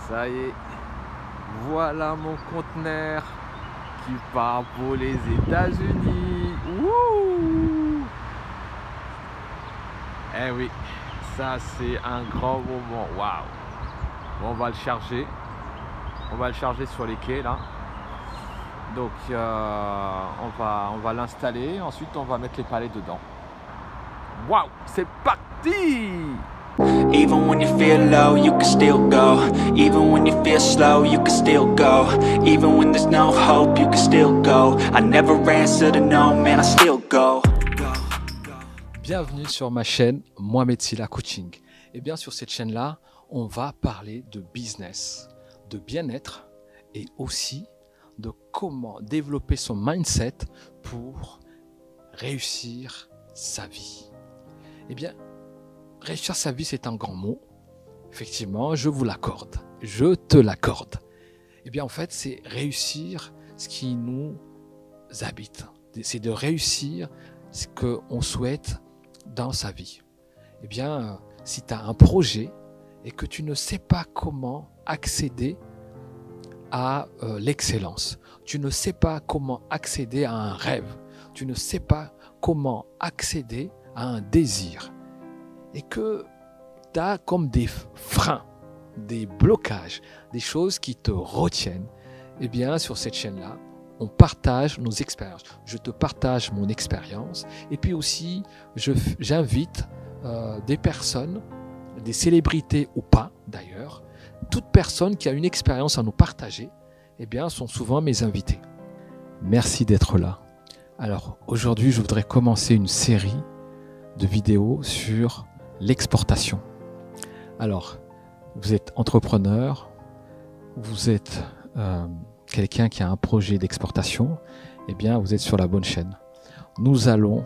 Ça y est, voilà mon conteneur qui part pour les États-Unis. Wouh! Eh oui, ça c'est un grand moment. Waouh! Bon, on va le charger. On va le charger sur les quais là. Donc on va l'installer. Ensuite on va mettre les palets dedans. Waouh! C'est parti! Even when you feel low, you can still go. Even when you feel slow, you can still go. Even when there's no hope, you can still go. I never answer to no, man, I still go. Bienvenue sur ma chaîne Mohamed Sylla Coaching. Et bien sur cette chaîne-là, on va parler de business, de bien-être et aussi de comment développer son mindset pour réussir sa vie. Eh bien, réussir sa vie, c'est un grand mot. Effectivement, je vous l'accorde. Je te l'accorde. Eh bien, en fait, c'est réussir ce qui nous habite. C'est de réussir ce qu'on souhaite dans sa vie. Eh bien, si tu as un projet et que tu ne sais pas comment accéder à l'excellence, tu ne sais pas comment accéder à un rêve, tu ne sais pas comment accéder à un désir, et que tu as comme des freins, des blocages, des choses qui te retiennent, eh bien, sur cette chaîne-là, on partage nos expériences. Je te partage mon expérience et puis aussi, j'invite des personnes, des célébrités ou pas d'ailleurs, toute personne qui a une expérience à nous partager, eh bien, sont souvent mes invités. Merci d'être là. Alors, aujourd'hui, je voudrais commencer une série de vidéos sur l'exportation. Alors, vous êtes entrepreneur, vous êtes quelqu'un qui a un projet d'exportation, eh bien, vous êtes sur la bonne chaîne. Nous allons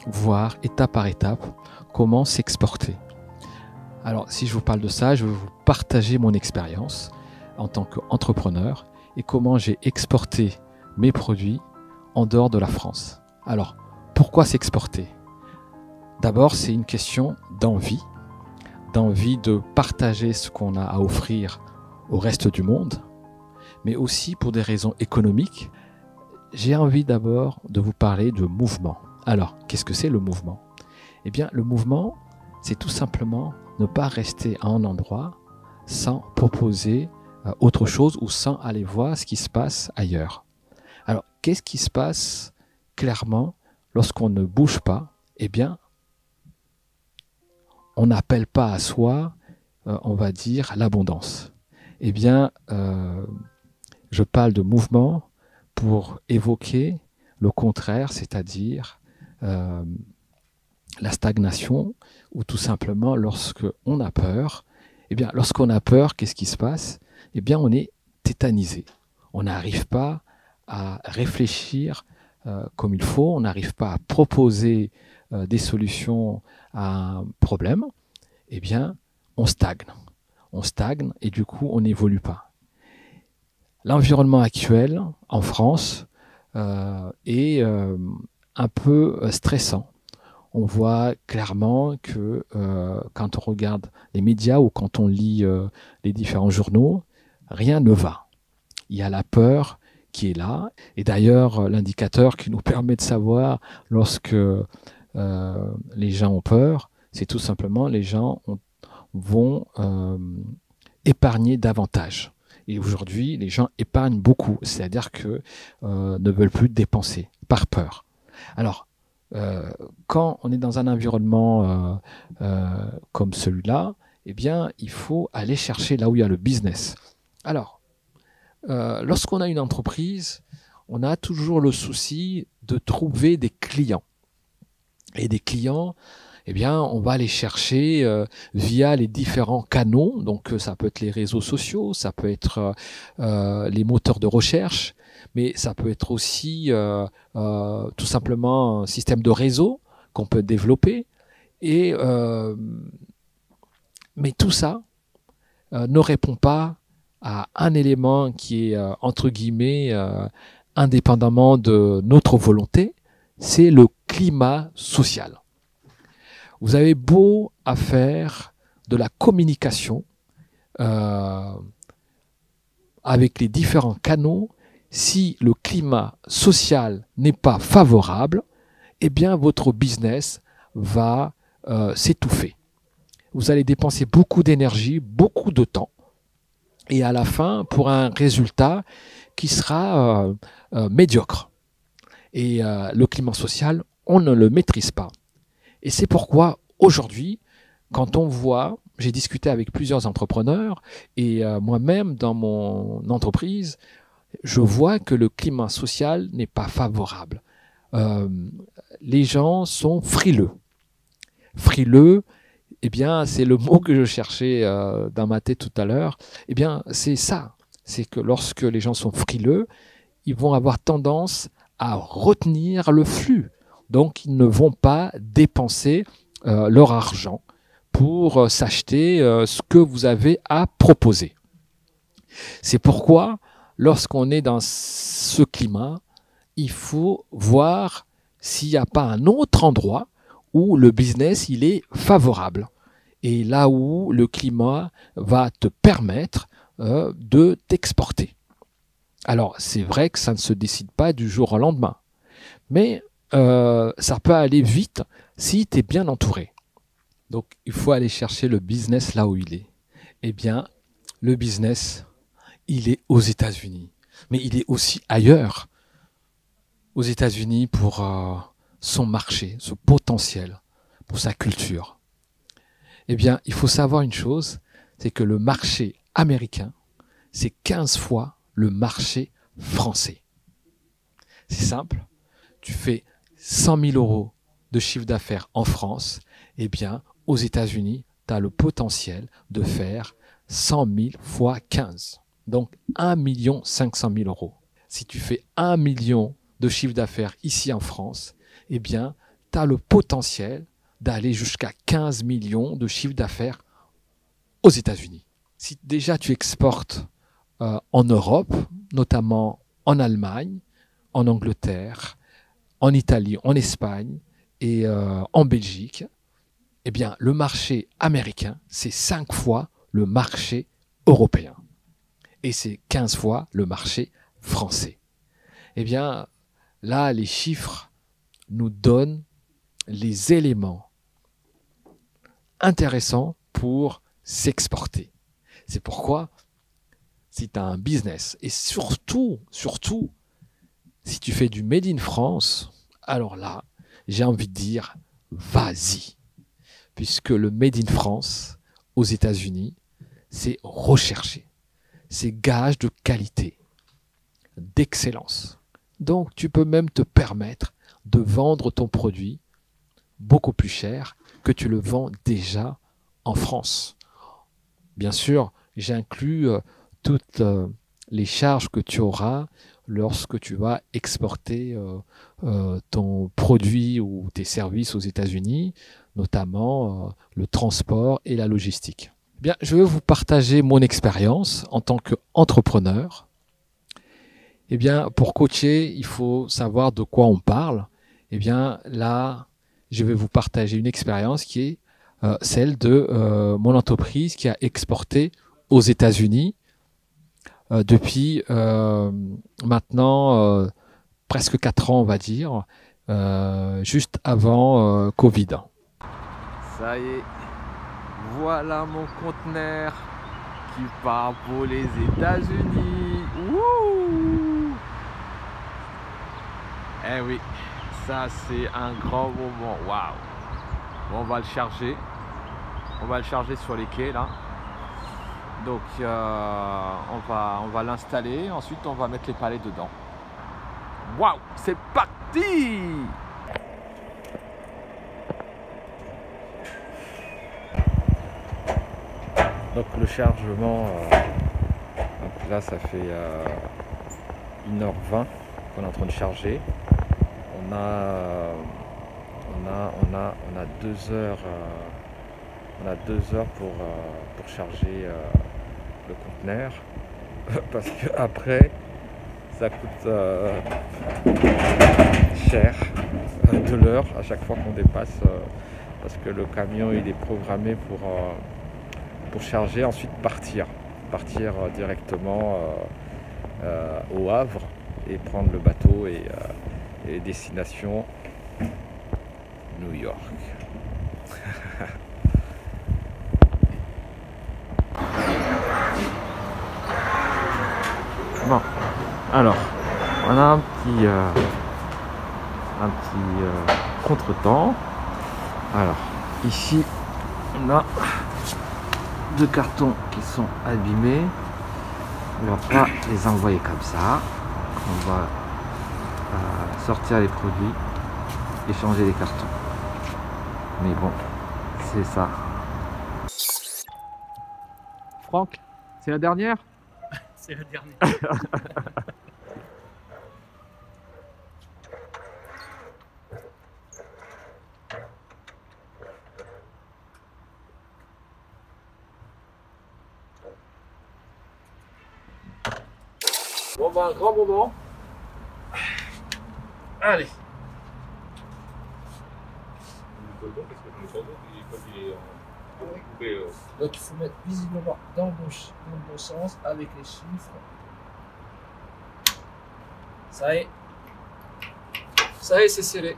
voir étape par étape comment s'exporter. Alors, si je vous parle de ça, je vais vous partager mon expérience en tant qu'entrepreneur et comment j'ai exporté mes produits en dehors de la France. Alors, pourquoi s'exporter ? D'abord, c'est une question d'envie de partager ce qu'on a à offrir au reste du monde, mais aussi pour des raisons économiques. J'ai envie d'abord de vous parler de mouvement. Alors, qu'est-ce que c'est le mouvement ? Eh bien, le mouvement, c'est tout simplement ne pas rester à un endroit sans proposer autre chose ou sans aller voir ce qui se passe ailleurs. Alors, qu'est-ce qui se passe clairement lorsqu'on ne bouge pas ? Eh bien, on n'appelle pas à soi, on va dire, l'abondance. Eh bien, je parle de mouvement pour évoquer le contraire, c'est-à-dire la stagnation, ou tout simplement lorsqu'on a peur. Eh bien, lorsqu'on a peur, qu'est-ce qui se passe ? Eh bien, on est tétanisé. On n'arrive pas à réfléchir comme il faut, on n'arrive pas à proposer des solutions à un problème. Eh bien, on stagne. On stagne et du coup, on n'évolue pas. L'environnement actuel en France est un peu stressant. On voit clairement que quand on regarde les médias ou quand on lit les différents journaux, rien ne va. Il y a la peur qui est là. Et d'ailleurs, l'indicateur qui nous permet de savoir lorsque les gens ont peur, c'est tout simplement les gens vont épargner davantage. Et aujourd'hui, les gens épargnent beaucoup, c'est-à-dire que ne veulent plus dépenser par peur. Alors, quand on est dans un environnement comme celui-là, eh bien, il faut aller chercher là où il y a le business. Alors, lorsqu'on a une entreprise, on a toujours le souci de trouver des clients. Et des clients, eh bien, on va les chercher via les différents canaux. Donc, ça peut être les réseaux sociaux, ça peut être les moteurs de recherche, mais ça peut être aussi tout simplement un système de réseau qu'on peut développer. Et, mais tout ça ne répond pas à un élément qui est, entre guillemets, indépendamment de notre volonté, c'est le climat social. Vous avez beau à faire de la communication, avec les différents canaux, si le climat social n'est pas favorable, eh bien votre business va s'étouffer. Vous allez dépenser beaucoup d'énergie, beaucoup de temps, et à la fin, pour un résultat qui sera médiocre. Et le climat social, on ne le maîtrise pas. Et c'est pourquoi aujourd'hui, quand on voit, j'ai discuté avec plusieurs entrepreneurs, et moi-même dans mon entreprise, je vois que le climat social n'est pas favorable. Les gens sont frileux. Frileux, eh bien, c'est le mot que je cherchais dans ma tête tout à l'heure. Eh bien, c'est ça. C'est que lorsque les gens sont frileux, ils vont avoir tendance à retenir le flux. Donc, ils ne vont pas dépenser leur argent pour s'acheter ce que vous avez à proposer. C'est pourquoi, lorsqu'on est dans ce climat, il faut voir s'il n'y a pas un autre endroit où le business il est favorable. Et là où le climat va te permettre de t'exporter. Alors, c'est vrai que ça ne se décide pas du jour au lendemain. Mais ça peut aller vite si tu es bien entouré. Donc, il faut aller chercher le business là où il est. Eh bien, le business, il est aux États-Unis. Mais il est aussi ailleurs. Aux États-Unis pour son marché, son potentiel, pour sa culture. Eh bien, il faut savoir une chose, c'est que le marché américain, c'est 15 fois le marché français. C'est simple, tu fais 100 000 euros de chiffre d'affaires en France, eh bien, aux États-Unis, tu as le potentiel de faire 100 000 fois 15. Donc, 1 500 000 euros. Si tu fais 1 million de chiffre d'affaires ici en France, eh bien, tu as le potentiel d'aller jusqu'à 15 millions de chiffre d'affaires aux États-Unis. Si déjà tu exportes en Europe, notamment en Allemagne, en Angleterre, en Italie, en Espagne et en Belgique, eh bien, le marché américain, c'est 5 fois le marché européen. Et c'est 15 fois le marché français. Eh bien, là, les chiffres nous donnent les éléments intéressants pour s'exporter. C'est pourquoi, si tu as un business, et surtout, si tu fais du Made in France, alors là, j'ai envie de dire, vas-y. Puisque le Made in France, aux États-Unis, c'est recherché. C'est gage de qualité, d'excellence. Donc, tu peux même te permettre de vendre ton produit beaucoup plus cher que tu le vends déjà en France. Bien sûr, j'inclus toutes les charges que tu auras lorsque tu vas exporter ton produit ou tes services aux États-Unis, notamment le transport et la logistique. Bien, je vais vous partager mon expérience en tant qu'entrepreneur. Eh bien, pour coacher, il faut savoir de quoi on parle. Eh bien, là, je vais vous partager une expérience qui est celle de mon entreprise qui a exporté aux États-Unis depuis maintenant presque 4 ans, on va dire, juste avant Covid. Ça y est, voilà mon conteneur qui part pour les États-Unis. Wouh! Eh oui, ça c'est un grand moment. Waouh! Bon, on va le charger. On va le charger sur les quais là. Donc on va l'installer. Ensuite on va mettre les palets dedans. Waouh! C'est parti! Donc le chargement, donc là ça fait 1h20 qu'on est en train de charger. On a 2 heures, pour charger le conteneur parce que après ça coûte cher de l'heure à chaque fois qu'on dépasse parce que le camion il est programmé pour charger ensuite partir. partir directement au Havre et prendre le bateau et destination New York. Bon, alors on a un petit contretemps. Alors ici on a 2 cartons qui sont abîmés. On va pas les envoyer comme ça. On va sortir les produits et changer les cartons. Mais bon, c'est ça. Franck, c'est la dernière? C'est la dernière. Bon bah un grand moment. Allez. Donc il faut mettre visiblement dans le bon sens avec les chiffres. Ça y est, c'est scellé.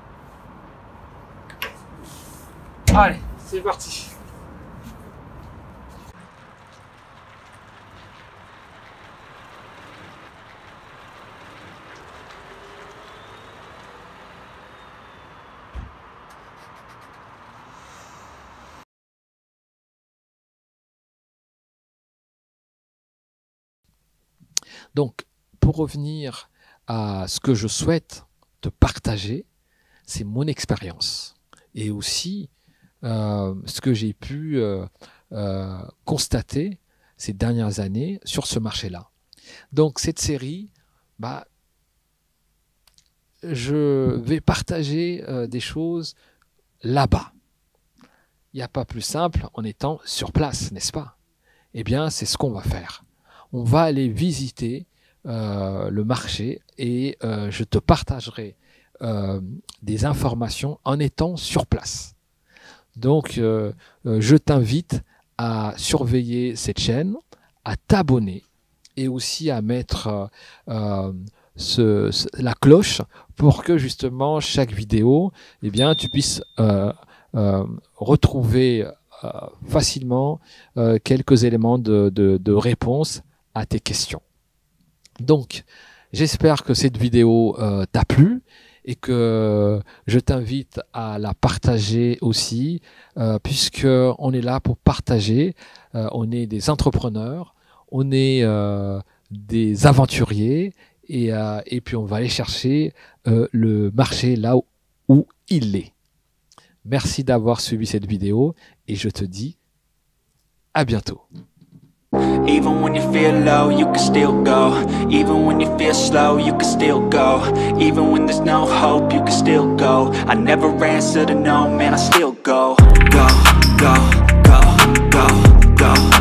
Allez, c'est parti. Donc, pour revenir à ce que je souhaite te partager, c'est mon expérience et aussi ce que j'ai pu constater ces dernières années sur ce marché-là. Donc, cette série, je vais partager des choses là-bas. Il n'y a pas plus simple en étant sur place, n'est-ce pas? Eh bien, c'est ce qu'on va faire. On va aller visiter le marché et je te partagerai des informations en étant sur place. Donc, je t'invite à surveiller cette chaîne, à t'abonner et aussi à mettre la cloche pour que justement chaque vidéo, eh bien, tu puisses retrouver facilement quelques éléments de réponse à tes questions. Donc, j'espère que cette vidéo t'a plu et que je t'invite à la partager aussi, puisque on est là pour partager. On est des entrepreneurs, on est des aventuriers et puis on va aller chercher le marché là où il est. Merci d'avoir suivi cette vidéo et je te dis à bientôt. Even when you feel low, you can still go. Even when you feel slow, you can still go. Even when there's no hope, you can still go. I never answer to no, man, I still go. Go, go, go, go, go.